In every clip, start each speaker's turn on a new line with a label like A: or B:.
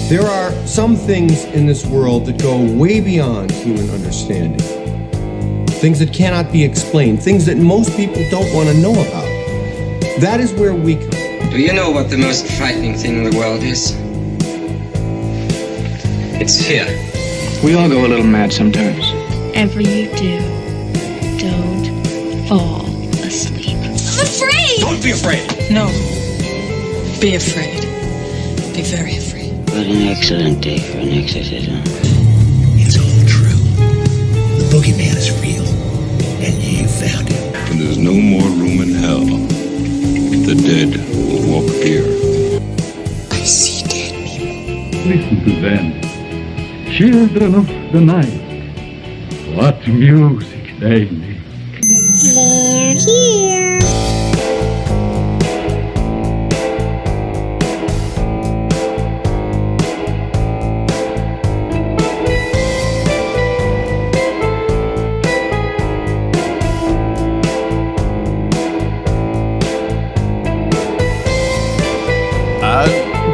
A: There are some things in this world that go way beyond human understanding. Things that cannot be explained, things that most people don't want to know about. That is where we come.
B: Do you know what the most frightening thing in the world is? It's fear.
C: We all go a little mad sometimes.
D: Whatever you do, don't fall asleep.
E: I'm afraid!
B: Don't be afraid!
F: No. Be afraid. Be very afraid.
G: What an excellent day for an exorcism.
H: It's all true. The boogeyman is real, and you found him.
I: When there's no more room in hell, the dead will walk the earth.
H: I see dead people.
J: Listen to them, children of the night. What music they make.
E: They're here.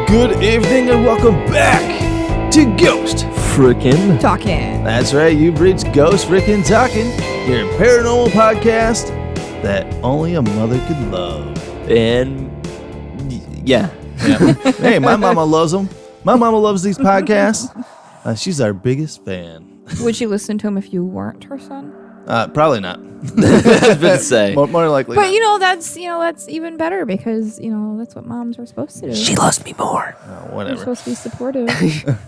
K: Good evening and welcome back to Ghost Frickin'
L: Talkin'.
K: That's right, you've reached Ghost Frickin' Talkin', your paranormal podcast that only a mother could love.
M: And yeah.
K: Hey, my mama loves them. My mama loves these podcasts. She's our biggest fan.
L: Would she listen to him if you weren't her son?
K: Probably not.
M: I was about to say.
K: More likely.
L: But
K: not.
L: that's even better because that's what moms are supposed to do.
M: She loves me more.
K: Whatever.
L: You're supposed to be supportive.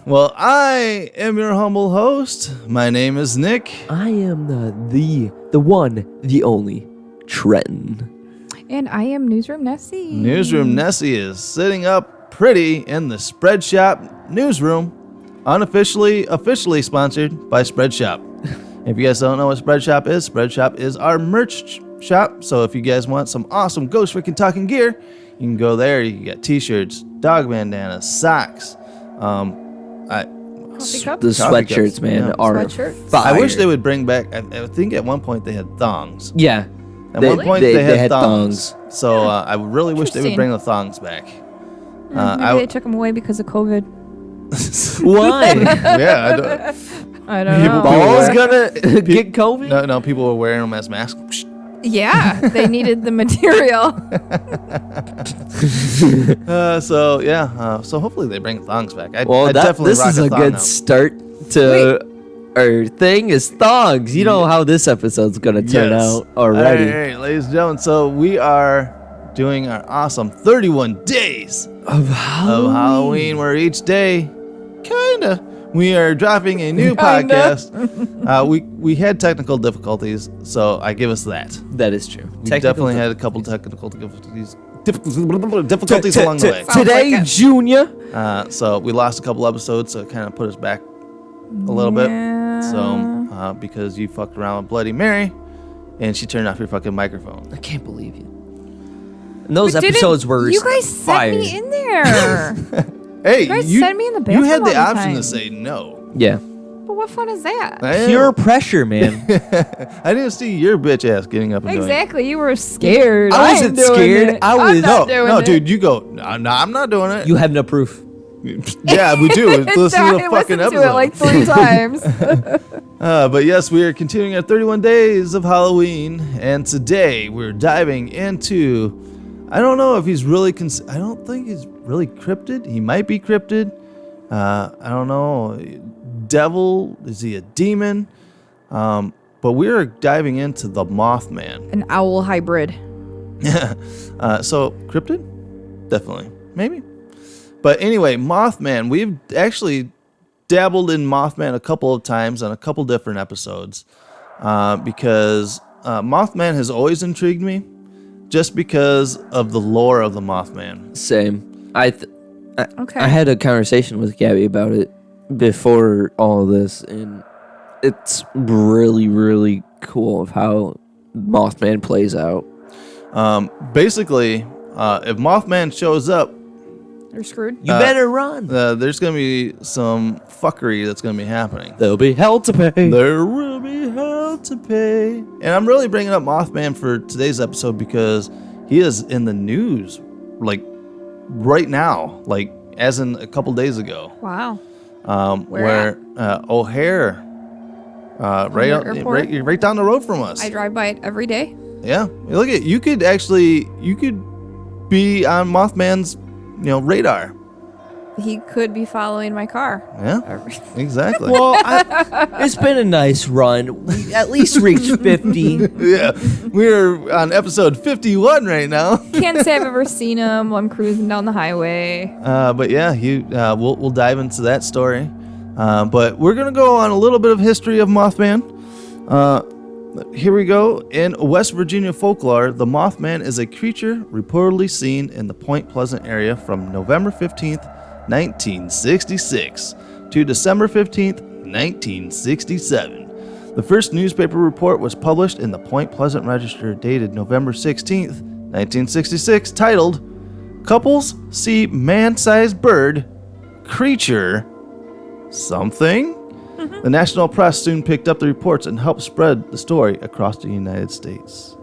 K: Well, I am your humble host. My name is Nick.
M: I am the one, the only Trenton.
L: And I am Newsroom Nessie.
K: Newsroom Nessie is sitting up pretty in the Spread Shop newsroom, officially sponsored by Spread Shop. If you guys don't know what Spread Shop is our merch shop. So if you guys want some awesome Ghost Freaking Talking gear, you can go there. You can get t-shirts, dog bandanas, socks.
L: Coffee cups?
M: The sweatshirts, man, are
L: Sweatshirts?
M: fire.
K: I wish they would bring back, I think at one point they had thongs.
M: Yeah.
K: At one point they had thongs. So
L: Yeah.
K: I really wish they would bring the thongs back.
L: Maybe they took them away because of COVID.
M: Why?
K: Yeah,
L: I don't know.
M: Balls gonna get COVID?
K: No, people were wearing them as masks.
L: Yeah, they needed the material.
K: So hopefully they bring thongs back.
M: This is a good start to our thing is thongs. You know how this episode's gonna turn out already.
K: All right, ladies and gentlemen. So we are doing our awesome 31 days
M: of
K: Halloween, where each day, we are dropping a new podcast. We had technical difficulties, so I give us that.
M: That is true.
K: We definitely had a couple technical difficulties along the way.
M: Today, Junior.
K: So we lost a couple episodes, so it kind of put us back a little bit. So because you fucked around with Bloody Mary, and she turned off your fucking microphone.
M: I can't believe you. And those episodes were
L: you guys
M: fire.
L: sent me in there.
K: Hey,
L: you guys send me in the bathroom.
K: You had the
L: all
K: option
L: time.
K: to say no.
M: Yeah.
L: But what fun is that?
M: Pure pressure, man.
K: I didn't see your bitch ass getting up and
L: Exactly. You were scared.
M: I wasn't scared.
L: I'm not doing
K: no,
L: it.
K: dude. You go. No, I'm not doing it.
M: You have no proof.
K: Yeah, we do. Listen to the fucking episode.
L: To it like 3 times.
K: But yes, we are continuing our 31 days of Halloween, and today we're diving into. I don't know if he's really. I don't think he's really cryptid. He might be cryptid. I don't know. Devil? Is he a demon? But we're diving into the Mothman.
L: An owl hybrid.
K: So cryptid? Definitely. Maybe. But anyway, Mothman. We've actually dabbled in Mothman a couple of times on a couple different episodes. Because Mothman has always intrigued me. Just because of the lore of the Mothman.
M: Same. I had a conversation with Gabby about it before all of this, and it's really, really cool of how Mothman plays out.
K: Basically, if Mothman shows up,
L: you're screwed.
M: You better run.
K: There's going to be some fuckery that's going to be happening.
M: There'll be hell to pay.
K: There will be hell to pay. And I'm really bringing up Mothman for today's episode because he is in the news, like, right now. Like, as in a couple days ago.
L: Wow.
K: Where O'Hare, right down the road from us.
L: I drive by it every day.
K: Yeah, look at you could be on Mothman's, radar.
L: He could be following my car.
K: Yeah, exactly.
M: Well, it's been a nice run. We at least reached 50.
K: Yeah, we're on episode 51 right now.
L: Can't say I've ever seen him while I'm cruising down the highway.
K: But yeah, we'll dive into that story. But we're gonna go on a little bit of history of Mothman. Here we go. In West Virginia folklore, the Mothman is a creature reportedly seen in the Point Pleasant area from November 15th, 1966 to December 15th, 1967. The first newspaper report was published in the Point Pleasant Register dated November 16th, 1966, titled, "Couples See Man-Sized Bird, Creature, Something?" The national press soon picked up the reports and helped spread the story across the United States.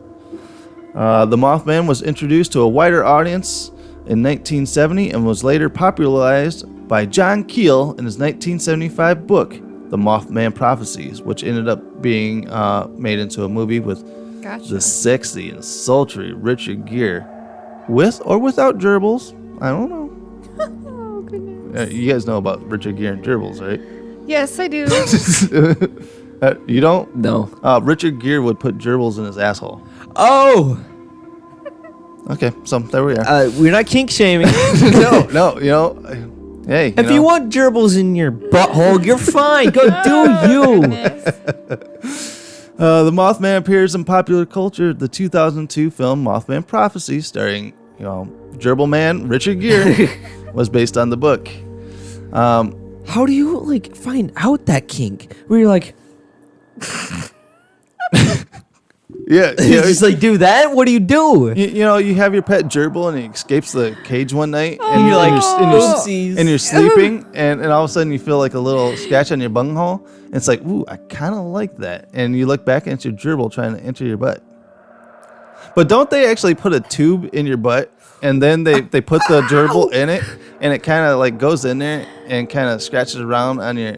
K: The Mothman was introduced to a wider audience in 1970 and was later popularized by John Keel in his 1975 book, The Mothman Prophecies, which ended up being made into a movie with the sexy and sultry Richard Gere, with or without gerbils. I don't know.
L: Oh, goodness.
K: You guys know about Richard Gere and gerbils, right?
L: Yes, I do.
K: You don't?
M: No.
K: Richard Gere would put gerbils in his asshole.
M: Oh!
K: Okay, so there we are.
M: We're not kink shaming.
K: No, hey.
M: If you want gerbils in your butthole, you're fine. Go do you.
K: The Mothman appears in popular culture. The 2002 film Mothman Prophecy, starring, gerbil man Richard Gere, was based on the book.
M: How do you find out that kink? Where you're like,
K: yeah,
M: just do that. What do you do?
K: You have your pet gerbil and he escapes the cage one night,
M: and you're like, oopsies,
K: and you're sleeping, and all of a sudden you feel like a little scratch on your bunghole. And it's like, ooh, I kind of like that. And you look back and it's your gerbil trying to enter your butt. But don't they actually put a tube in your butt and then they put the gerbil in it and it kind of goes in there and kind of scratches around on your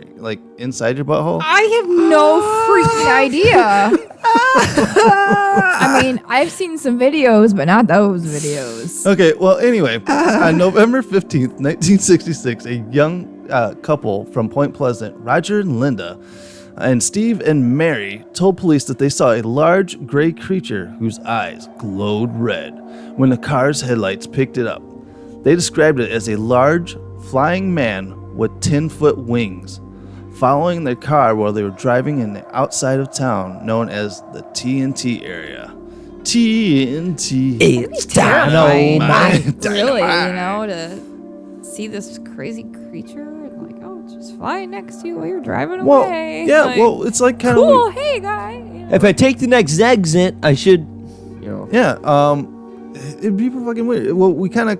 K: inside your butthole?
L: I have no freaking idea. I mean, I've seen some videos, but not those videos.
K: Okay, well, anyway, on November 15th, 1966, a young couple from Point Pleasant, Roger and Linda, and Steve and Mary, told police that they saw a large gray creature whose eyes glowed red when the car's headlights picked it up. They described it as a large, flying man with 10-foot wings, following their car while they were driving in the outside of town known as the TNT area. TNT.
M: It's
K: dynamite.
L: Really, to see this crazy creature and it's just flying next to you while you're driving away.
K: Yeah, it's kind of
L: cool. Hey, guy.
M: If I take the next exit, I should,
K: Yeah, it'd be fucking weird. Well, we kind of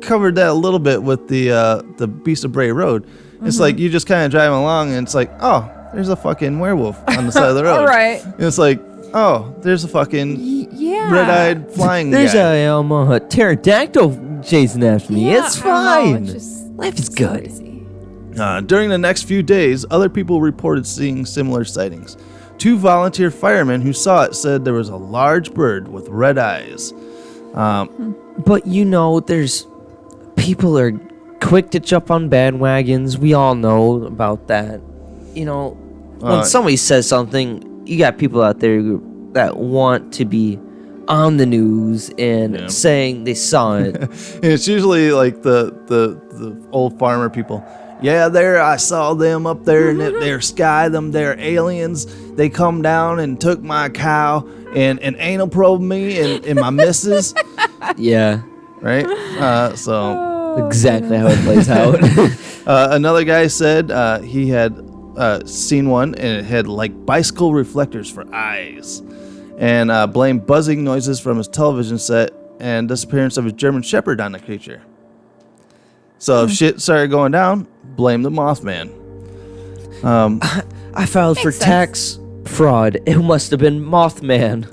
K: covered that a little bit with the Beast of Bray Road. It's like you just kind of driving along and it's like, oh, there's a fucking werewolf on the side of the road.
L: Right.
K: And it's like, oh, there's a fucking red-eyed flying
M: There's
K: guy.
M: a pterodactyl chasing after me.
L: Yeah,
M: It's
L: I don't know,
M: fine.
L: it's just
M: Life is good.
L: crazy.
K: During the next few days, other people reported seeing similar sightings. 2 volunteer firemen who saw it said there was a large bird with red eyes.
M: But there's people are quick to jump on bandwagons. We all know about that. When somebody says something, you got people out there that want to be on the news and saying they saw it.
K: It's usually the old farmer people. Yeah, I saw them up there in their sky. They're aliens. They come down and took my cow and anal probed me and my missus.
M: Yeah.
K: Right?
M: Exactly how it plays out.
K: Another guy said he had seen one and it had bicycle reflectors for eyes, and blamed buzzing noises from his television set and disappearance of his German Shepherd on the creature. So if shit started going down, blame the Mothman.
M: I filed for tax fraud. It must have been Mothman.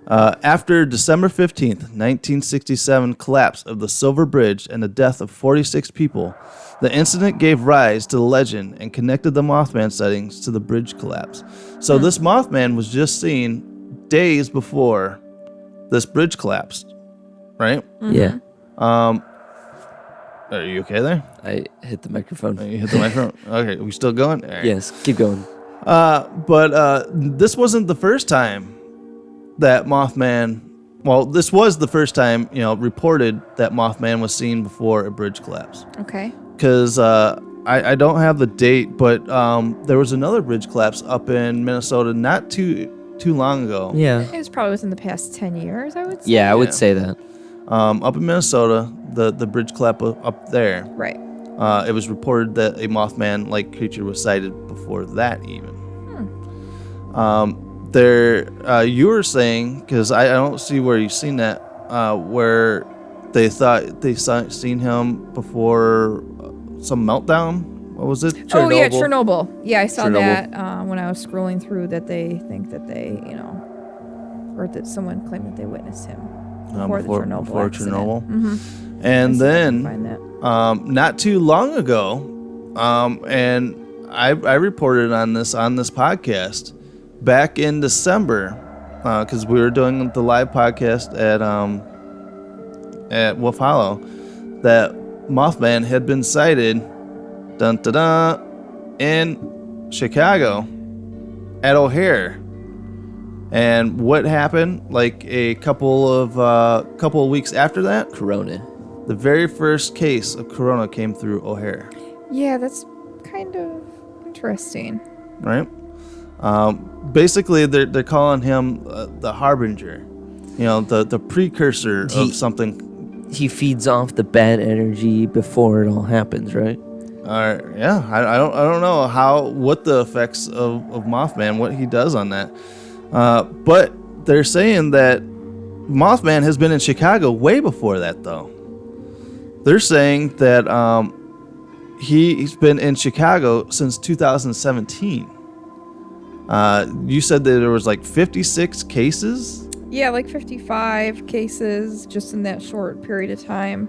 K: After December 15th, 1967 collapse of the Silver Bridge and the death of 46 people, the incident gave rise to the legend and connected the Mothman sightings to the bridge collapse. So this Mothman was just seen days before this bridge collapsed, right?
M: Yeah.
K: Are you okay there?
M: I hit the microphone.
K: You hit the microphone? Okay, we still going? All right.
M: Yes, keep going.
K: But this wasn't the first time that Mothman, well, this was the first time, reported that Mothman was seen before a bridge collapse.
L: Okay.
K: Because I don't have the date, but there was another bridge collapse up in Minnesota not too long ago.
M: Yeah.
L: It was probably within the past 10 years, I would say.
M: Yeah, I would say that.
K: Up in Minnesota, the bridge collapse up there.
L: Right.
K: It was reported that a Mothman-like creature was sighted before that even. You were saying, because I don't see where you've seen that, where they thought they seen him before some meltdown. What was it?
L: Oh, yeah, Chernobyl. Yeah, I saw
K: Chernobyl.
L: that when I was scrolling through that they think that they, or that someone claimed that they witnessed him before the Chernobyl accident.
K: Mm-hmm. And then, not too long ago, and I reported on this podcast back in December, because we were doing the live podcast at Wolf Hollow, that Mothman had been sighted, in Chicago at O'Hare. And what happened? Like a couple of weeks after that,
M: Corona.
K: The very first case of Corona came through O'Hare.
L: Yeah, that's kind of interesting.
K: Right. Basically, they're calling him the harbinger, the precursor of something.
M: He feeds off the bad energy before it all happens, right?
K: Yeah, I don't know what the effects of Mothman, what he does on that. But they're saying that Mothman has been in Chicago way before that, though. They're saying that he's been in Chicago since 2017. You said that there was like 56 cases?
L: Yeah, like 55 cases just in that short period of time.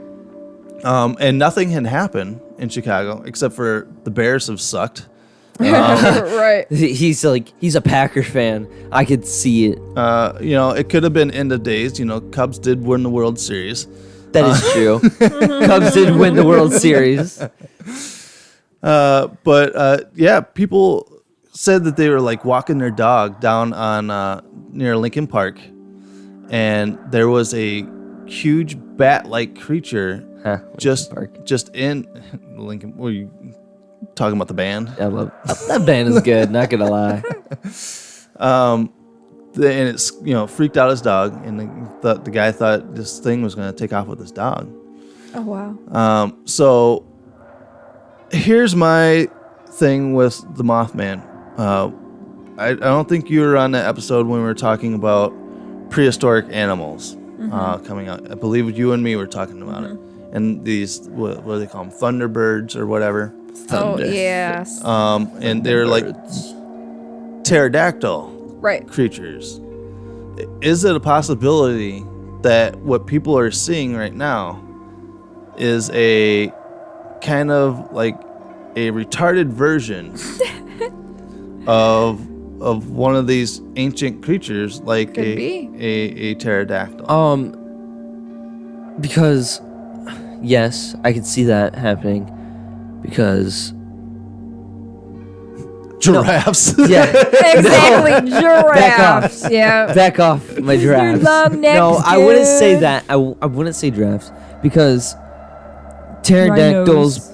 K: And nothing had happened in Chicago except for the Bears have sucked.
L: Right.
M: He's a Packer fan. I could see it.
K: It could have been end of days. Cubs did win the World Series.
M: That is true. Cubs did win the World Series.
K: But people said that they were like walking their dog down on near Lincoln Park, and there was a huge bat-like creature just in Lincoln. Were you talking about the band?
M: I love that band is good. Not gonna lie.
K: And it's freaked out his dog, and the guy thought this thing was gonna take off with his dog.
L: Oh wow.
K: So here's my thing with the Mothman. I don't think you were on that episode when we were talking about prehistoric animals coming out. I believe you and me were talking about it. And these, what do they call them? Thunderbirds or whatever.
L: Oh, yes.
K: And they're like pterodactyl creatures. Is it a possibility that what people are seeing right now is a kind of like a retarded version of one of these ancient creatures, like a pterodactyl?
M: Because yes, I could see that happening. Because
K: giraffes.
M: No. Yeah,
L: exactly. Giraffes.
M: Back off, my giraffes. No, I wouldn't say that. I wouldn't say giraffes because pterodactyls.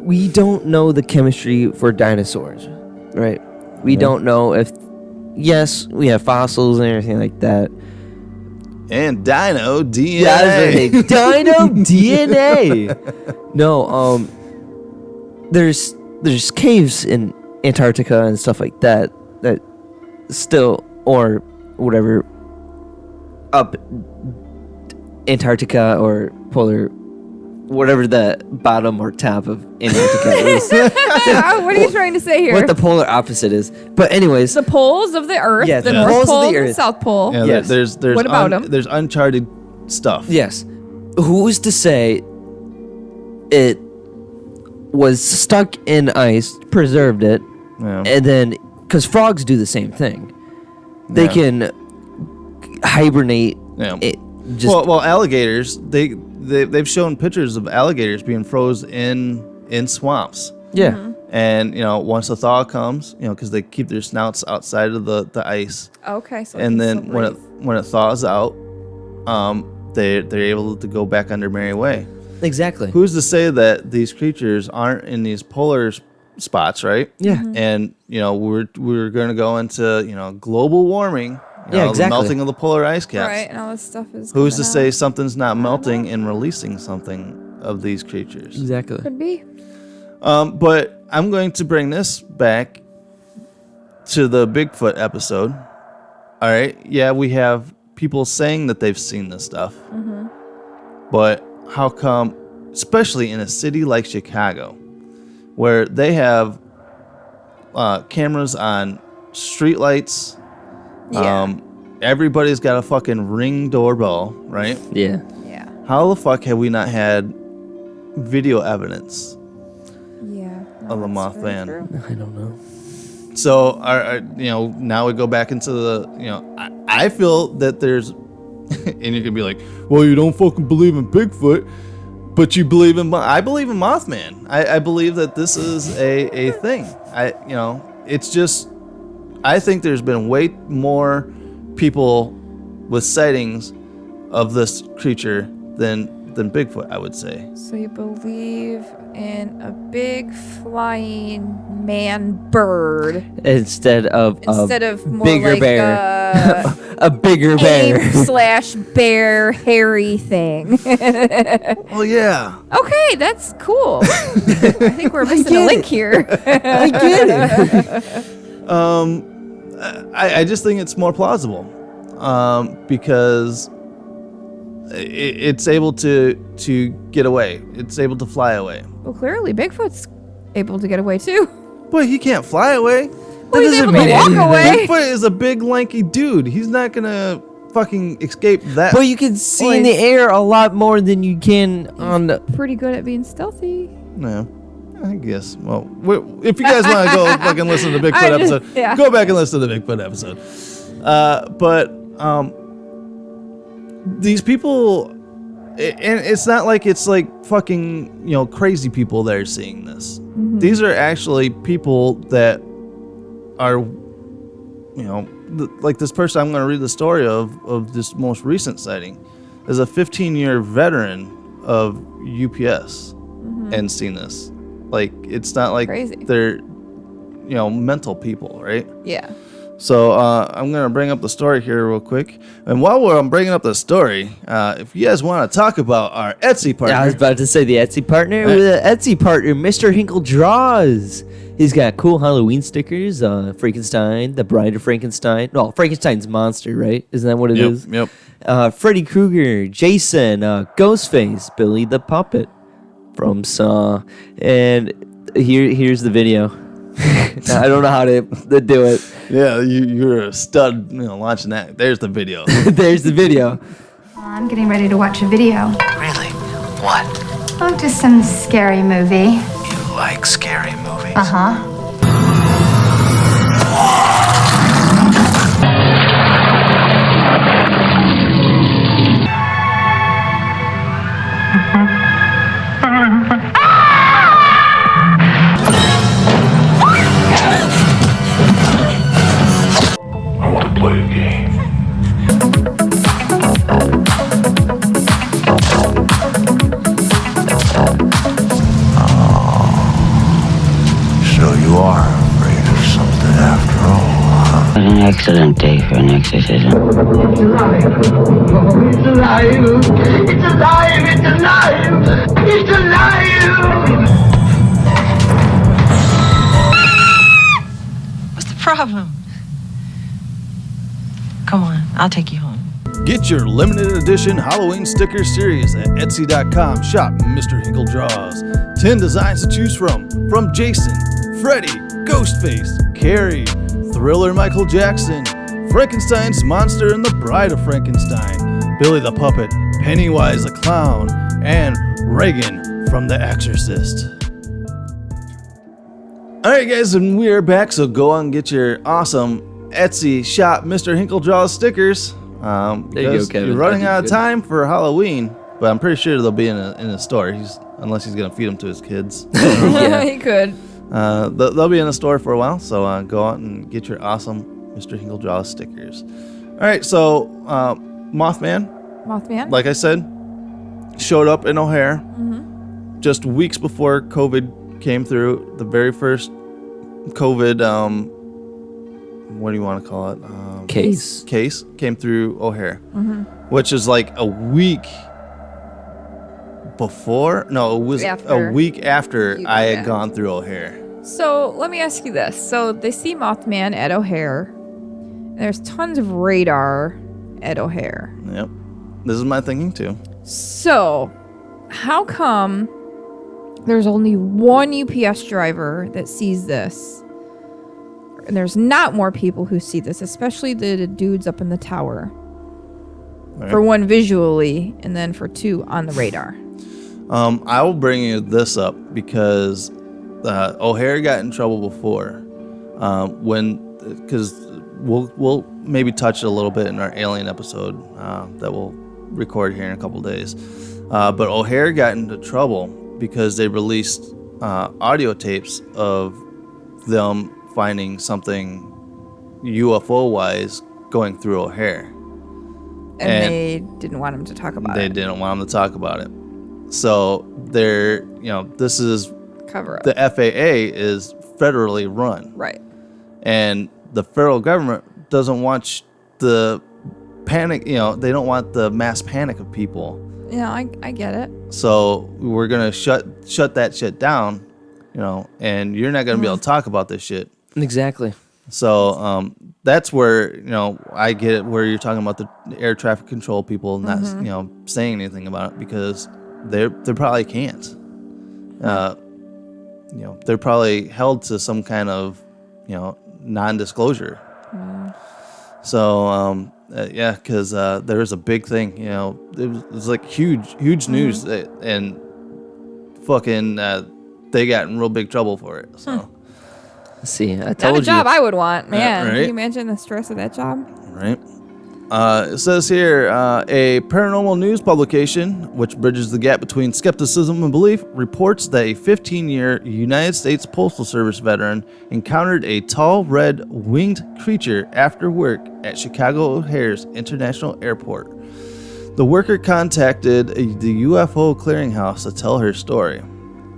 M: We don't know the chemistry for dinosaurs, right? We don't know if. Yes, we have fossils and everything like that.
K: And dino DNA.
M: Yeah, dino DNA. No, there's caves in Antarctica and stuff like that still, or whatever, up Antarctica or polar whatever the bottom or top of Antarctica is.
L: What are you trying to say here?
M: What the polar opposite is. But anyways,
L: the poles of the Earth,
M: Yeah,
L: the
M: the
L: North
M: poles of
L: Pole,
M: the
L: and the
M: Earth.
L: South Pole.
K: Yeah,
M: Yes.
K: there's
L: What about 'em?
K: There's uncharted stuff.
M: yes. Who's to say it was stuck in ice, preserved it,
K: Yeah.
M: and then because frogs do the same thing, they
K: Yeah.
M: can hibernate.
K: Yeah.
M: It just
K: Well, alligators. They've shown pictures of alligators being froze in swamps.
M: yeah.
K: And once the thaw comes, because they keep their snouts outside of the ice,
L: Okay, so
K: and then when it thaws out, they're able to go back under merry way.
M: Exactly.
K: Who's to say that these creatures aren't in these polar spots, right?
M: Yeah.
K: And we're going to go into global warming.
M: Yeah, exactly.
K: The melting of the polar ice caps.
L: right, and all this stuff is.
K: Who's to
L: coming
K: say
L: out.
K: something's not melting and releasing something of these creatures?
M: Exactly.
L: Could be.
K: But I'm going to bring this back to the Bigfoot episode. All right. Yeah, we have people saying that they've seen this stuff.
L: Mm-hmm.
K: But how come, especially in a city like Chicago, where they have cameras on streetlights,
L: Yeah.
K: everybody's got a fucking Ring doorbell, right?
M: Yeah.
L: Yeah.
K: How the fuck have we not had video evidence
L: Yeah.
K: of the
L: that's very
K: Mothman?
L: true.
M: I don't know.
K: So, now we go back into the, I feel that there's, and you can be like, well, you don't fucking believe in Bigfoot, but you believe in, I believe in Mothman. I believe that this is a thing. It's just, I think there's been way more people with sightings of this creature than Bigfoot, I would say.
L: So you believe in a big flying man bird
M: Instead of
L: more
M: bigger
L: like
M: bear. A bigger bear.
L: /bear hairy thing.
K: Oh yeah.
L: Okay, that's cool. I think we're missing a link here.
M: I get it.
K: I just think it's more plausible, because it's able to get away. It's able to fly away.
L: Well, clearly Bigfoot's able to get away too.
K: But he can't fly away.
L: Well, he's able to walk away.
K: Bigfoot is a big lanky dude. He's not gonna fucking escape that.
M: But you can see in the air a lot more than you can on the...
L: Pretty good at being stealthy.
K: No. I guess. Well, if you guys want to go fucking listen to the Bigfoot episode,
L: yeah.
K: go back and listen to the Bigfoot episode. But these people, and it's not like it's like fucking crazy people that are seeing this.
L: Mm-hmm.
K: These are actually people that are, like this person I'm going to read the story of this most recent sighting is a 15-year veteran of UPS and seen this. Like, it's not like
L: Crazy.
K: they're, mental people, right?
L: Yeah.
K: So I'm going to bring up the story here real quick. And while I'm bringing up the story, if you guys want to talk about our Etsy partner.
M: I was about to say the Etsy partner.
K: Right.
M: With an Etsy partner, Mr. Hinkle Draws. He's got cool Halloween stickers. Frankenstein, the Bride of Frankenstein. No, Frankenstein's monster, right? Isn't that what it is?
K: Yep.
M: Freddy Krueger, Jason, Ghostface, Billy the Puppet from Saw. And here's the video. I don't know how to do it.
K: Yeah, you're a stud, launching that. There's the video.
M: There's the video.
N: I'm getting ready to watch a video.
H: Really? What?
N: Oh, just some scary movie.
H: You like scary movies?
N: Uh-huh.
H: I want to play a game. So you are afraid of something after all, huh?
G: What an excellent day for an exorcism.
O: It's alive! It's alive! It's alive! It's alive! It's alive!
F: What's the problem? Come on, I'll take you home.
K: Get your limited edition Halloween sticker series at Etsy.com. Shop Mr. Hinkle Draws. 10 designs to choose from Jason, Freddy, Ghostface, Carrie, Thriller Michael Jackson, Frankenstein's Monster and the Bride of Frankenstein, Billy the Puppet, Pennywise the Clown, and Reagan from The Exorcist. Alright guys, and we are back, so go on and get your awesome Etsy shop Mr. Hinkle Draws stickers.
M: There you go, Kevin.
K: You're running out of time for Halloween, but I'm pretty sure they'll be in a store, unless he's going to feed them to his kids.
L: Yeah, he could.
K: They'll be in the store for a while, so go out and get your awesome Mr. Hinkle Draws stickers. Alright, so Mothman, like I said, showed up in O'Hare just weeks before COVID came through. The very first COVID, what do you want to call it?
M: Case
K: came through O'Hare, which is like a week before. No, it was a week after I had gone through O'Hare.
L: So let me ask you this. So they see Mothman at O'Hare. There's tons of radar at O'Hare.
K: Yep. This is my thinking too.
L: So how come there's only one UPS driver that sees this? And there's not more people who see this, especially the dudes up in the tower. Right. For one, visually, and then for two, on the radar.
K: I will bring you this up because O'Hare got in trouble before because we'll maybe touch it a little bit in our alien episode that we'll record here in a couple days. But O'Hare got into trouble because they released audio tapes of them finding something UFO-wise going through O'Hare.
L: And they didn't want him to talk about it.
K: They didn't want him to talk about it. So this is
L: cover up.
K: The FAA is federally run.
L: Right.
K: And the federal government doesn't want the panic, they don't want the mass panic of people.
L: Yeah, I get it.
K: So we're going to shut that shit down, and you're not going to be able to talk about this shit.
M: Exactly.
K: So that's where I get it, where you're talking about the air traffic control people not saying anything about it because they probably can't. They're probably held to some kind of non-disclosure. So because there was a big thing. It was like huge news, and fucking they got in real big trouble for it. So.
M: See, I told
L: you. Not a job I would want, man.
K: Right?
L: Can you imagine the stress of that job?
K: Right. It says here, a paranormal news publication, which bridges the gap between skepticism and belief, reports that a 15-year United States Postal Service veteran encountered a tall, red, winged creature after work at Chicago O'Hare's International Airport. The worker contacted the UFO clearinghouse to tell her story.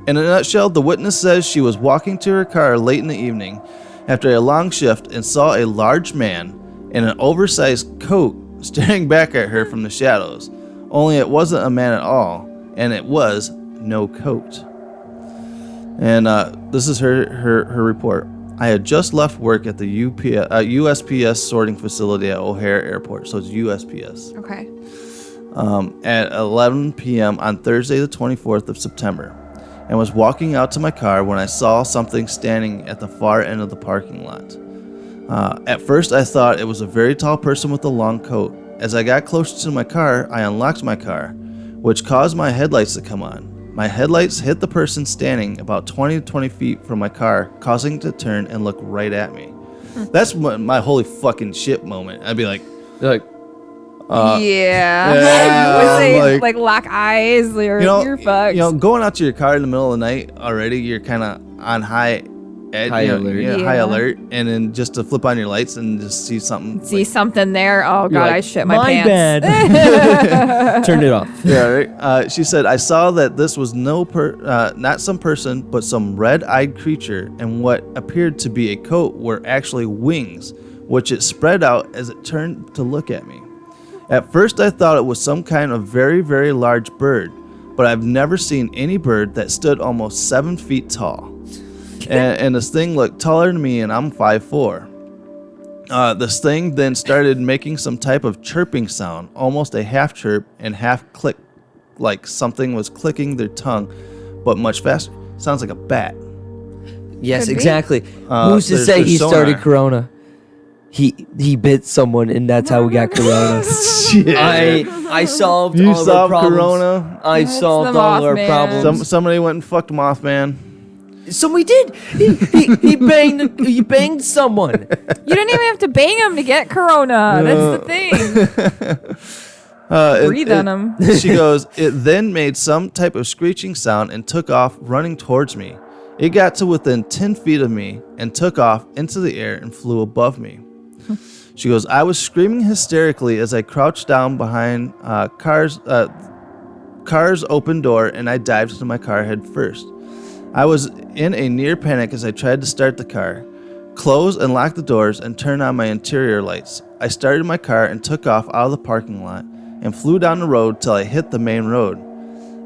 K: In a nutshell, the witness says she was walking to her car late in the evening after a long shift and saw a large man in an oversized coat staring back at her from the shadows. Only it wasn't a man at all, and it was no coat. And this is her report. I had just left work at the USPS sorting facility at O'Hare Airport, so it's USPS.
L: Okay.
K: At 11 p.m. on Thursday the 24th of September. And was walking out to my car when I saw something standing at the far end of the parking lot. At first, I thought it was a very tall person with a long coat. As I got closer to my car, I unlocked my car, which caused my headlights to come on. My headlights hit the person standing about 20 to 20 feet from my car, causing it to turn and look right at me. That's my holy fucking shit moment. I'd be like,
L: yeah, like lock eyes, or you're fucked.
K: Going out to your car in the middle of the night already, you're kind of on high alert, and then just to flip on your lights and just see something
L: there. Oh god, I shit my pants.
M: Bad. Turned it off.
K: Yeah, right. She said, I saw that this was not some person, but some red-eyed creature, and what appeared to be a coat were actually wings, which it spread out as it turned to look at me. At first, I thought it was some kind of very, very large bird, but I've never seen any bird that stood almost 7 feet tall. And this thing looked taller than me, and I'm 5'4". This thing then started making some type of chirping sound, almost a half chirp and half click, like something was clicking their tongue, but much faster. Sounds like a bat.
M: Yes,
L: Could be.
M: exactly. Who's to say he started Corona? He bit someone, and that's how we got Corona.
K: Shit.
M: I solved
K: You
M: all of our
K: solved
M: problems.
K: Corona?
M: I
L: That's
M: solved
L: the
M: all our
L: Mothman.
M: problems.
K: Somebody went and fucked Mothman.
M: Somebody did. He banged someone.
L: You didn't even have to bang him to get Corona. That's the thing. Breathe on him.
K: She goes, it then made some type of screeching sound and took off running towards me. It got to within 10 feet of me and took off into the air and flew above me. She goes, I was screaming hysterically as I crouched down behind car's open door, and I dived into my car head first. I was in a near panic as I tried to start the car, close and lock the doors, and turn on my interior lights. I started my car and took off out of the parking lot and flew down the road till I hit the main road.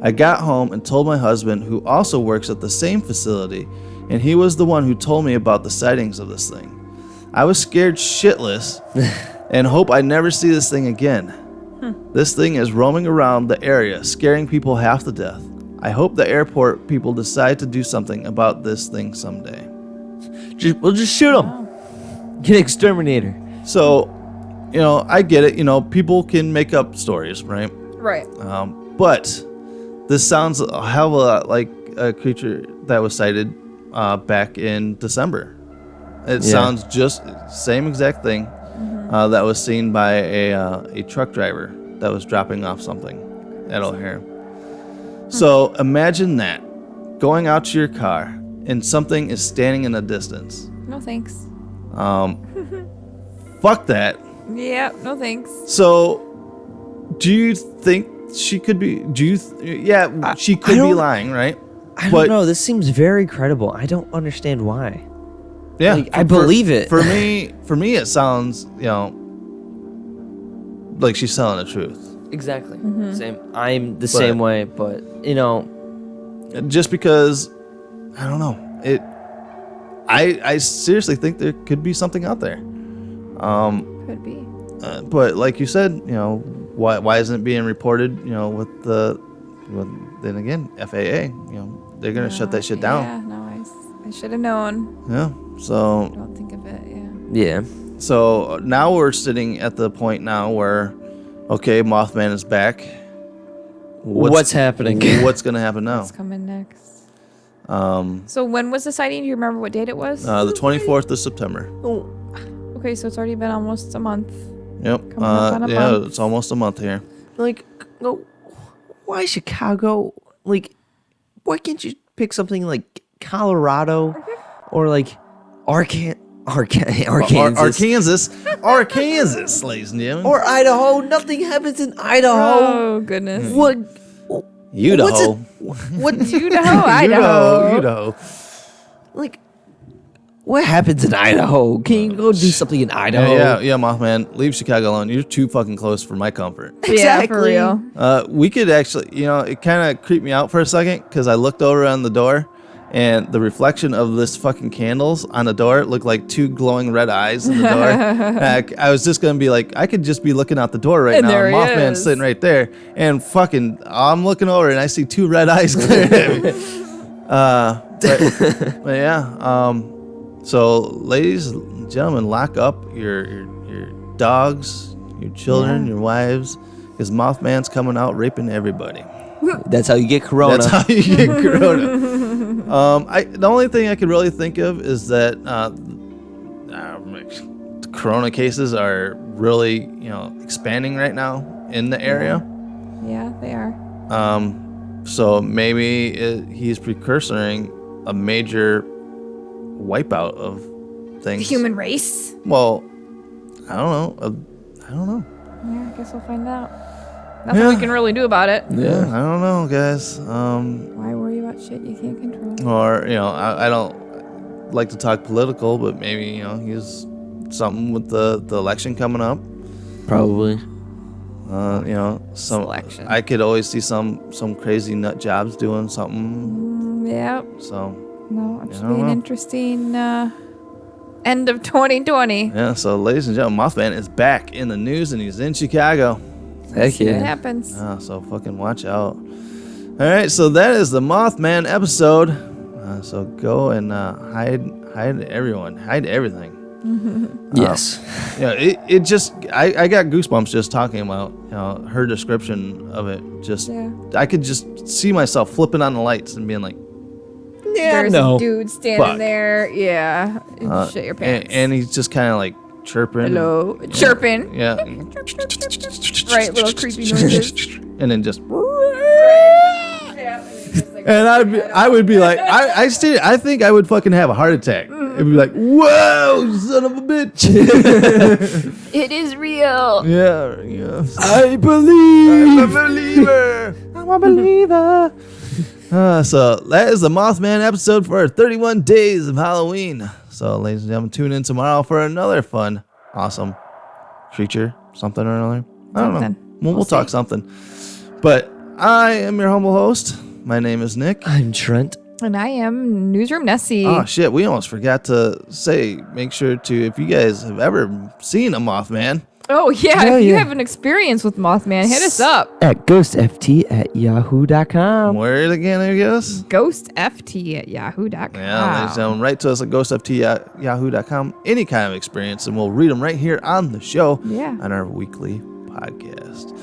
K: I got home and told my husband, who also works at the same facility, and he was the one who told me about the sightings of this thing. I was scared shitless and hope I never see this thing again. This thing is roaming around the area, scaring people half to death. I hope the airport people decide to do something about this thing someday.
M: We'll just shoot him. Get an exterminator.
K: So, I get it. People can make up stories, right?
L: Right.
K: But this sounds a hell of a lot like a creature that was sighted back in December. It sounds just same exact thing that was seen by a truck driver that was dropping off something at O'Hare. So imagine that, going out to your car and something is standing in the distance.
L: No thanks.
K: Fuck that.
L: Yeah, no thanks.
K: So, do you think she could be? She could be lying, right?
M: I don't know. This seems very credible. I don't understand why.
K: Yeah,
M: I believe it.
K: For me, it sounds, like she's telling the truth.
M: Exactly. Same. I'm the same way, but
K: just because, I don't know. I seriously think there could be something out there.
L: Could be.
K: But like you said, why isn't it being reported? Then again, FAA. They're gonna shut that shit down.
L: Yeah, no, I should have known.
K: Yeah. So.
L: I don't think of it. Yeah.
M: Yeah.
K: So now we're sitting at the point now where, okay, Mothman is back.
M: What's happening?
K: What's gonna happen now?
L: What's coming next? So when was the sighting? Do you remember what date it was?
K: The 24th of September.
L: Oh. Okay, so it's already been almost a month.
K: Yep.
L: Coming up on a month.
K: It's almost a month here.
M: Why Chicago? Why can't you pick something like Colorado or Arkansas,
K: ladies and gentlemen,
M: or Idaho? Nothing happens in Idaho.
L: Oh goodness.
M: What?
K: Idaho.
M: What?
L: Idaho, Idaho.
K: Idaho.
M: What happens in Idaho? Can you go do something in Idaho?
K: Yeah, Mothman, leave Chicago alone. You're too fucking close for my comfort.
M: Exactly.
L: Yeah, for real.
K: We could actually, it kind of creeped me out for a second because I looked over on the door and the reflection of this fucking candles on the door looked like two glowing red eyes in the door. I was just going to be like, I could just be looking out the door right
L: And
K: now.
L: there
K: And
L: he
K: Mothman's
L: is.
K: sitting right there. And fucking, I'm looking over and I see two red eyes glaring at me. But yeah. So, ladies and gentlemen, lock up your dogs, your children, your wives, because Mothman's coming out raping everybody.
M: That's how you get Corona.
K: That's how you get Corona. The only thing I could really think of is that Corona cases are really, expanding right now in the area.
L: Yeah, they are.
K: So maybe he's precursoring a major wipeout of things.
L: The human race?
K: Well, I don't know.
L: Yeah, I guess we'll find out. Nothing we can really do about it.
K: Yeah, I don't know, guys.
L: Why worry about shit you can't control?
K: Or, I don't like to talk political, but maybe, he's something with the election coming up.
M: Probably.
L: Selection.
K: I could always see some crazy nut jobs doing something.
L: Yep.
K: So.
L: No, it should be an interesting End of 2020.
K: Yeah, so ladies and gentlemen, Mothman is back in the news and he's in Chicago.
M: Heck yeah.
L: It happens.
K: So fucking watch out. All right, so that is the Mothman episode. So go and hide everyone. Hide everything.
M: Yes.
K: Yeah, it just, I got goosebumps just talking about her description of it. Just, I could just see myself flipping on the lights and being like, yeah,
L: There's
K: no.
L: a dude standing
K: Fuck.
L: there. Yeah. Shit your pants.
K: And he's just kind of like chirping.
L: Hello. Chirping.
K: Yeah.
L: Right, little creepy noises.
K: And then just. And I would be like, I think I would fucking have a heart attack. It'd be like, whoa, son of a bitch.
L: It is real.
K: Yeah.
M: I believe.
K: I'm a believer. I'm a believer. So that is the Mothman episode for 31 days of Halloween. So ladies and gentlemen, tune in tomorrow for another fun, awesome creature, something or another. I don't know. We'll talk something. But I am your humble host. My name is Nick.
M: I'm Trent.
L: And I am Newsroom Nessie.
K: Oh shit, we almost forgot to say, make sure to, if you guys have ever seen a Mothman.
L: Oh yeah, if you have an experience with Mothman, hit us up.
M: At ghostft@yahoo.com.
K: Where again, I guess?
L: Ghostft@yahoo.com.
K: Yeah, ladies and gentlemen, write to us at ghostft@yahoo.com. Any kind of experience, and we'll read them right here on the show.
L: Yeah.
K: On our weekly podcast.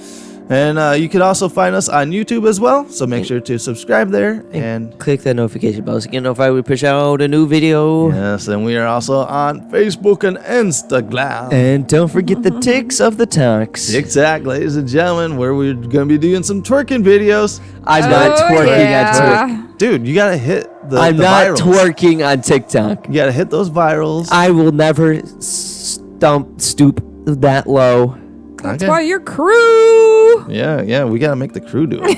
K: And you can also find us on YouTube as well, so make sure to subscribe there and
M: click that notification bell so you get notified when we push out a new video.
K: Yes, and we are also on Facebook and Instagram.
M: And don't forget the ticks of the tonks.
K: TikTok, ladies and gentlemen, where we're going to be doing some twerking videos.
M: I'm not twerking on TikTok.
K: Dude, you got to hit the
M: I'm not
K: virals.
M: twerking on TikTok.
K: You got to hit those virals.
M: I will never stoop that low.
L: That's why you're crew.
K: Yeah, we gotta make the crew do it.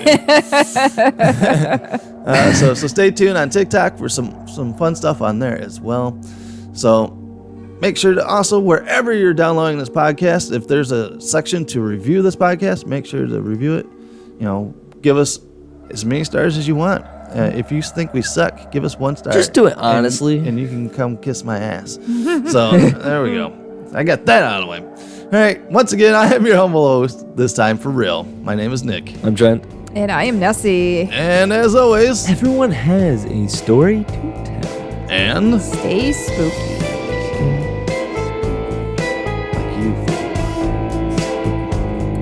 K: So stay tuned on TikTok for some fun stuff on there as well. So make sure to also, wherever you're downloading this podcast, if there's a section to review this podcast, make sure to review it. Give us as many stars as you want. If you think we suck, give us 1 star.
M: Just do it honestly.
K: And you can come kiss my ass. So there we go. I got that out of the way. All right, once again, I am your humble host, this time for real. My name is Nick.
M: I'm Trent.
L: And I am Nessie.
K: And as always,
M: everyone has a story to tell.
K: And
L: stay spooky.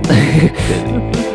K: Like you.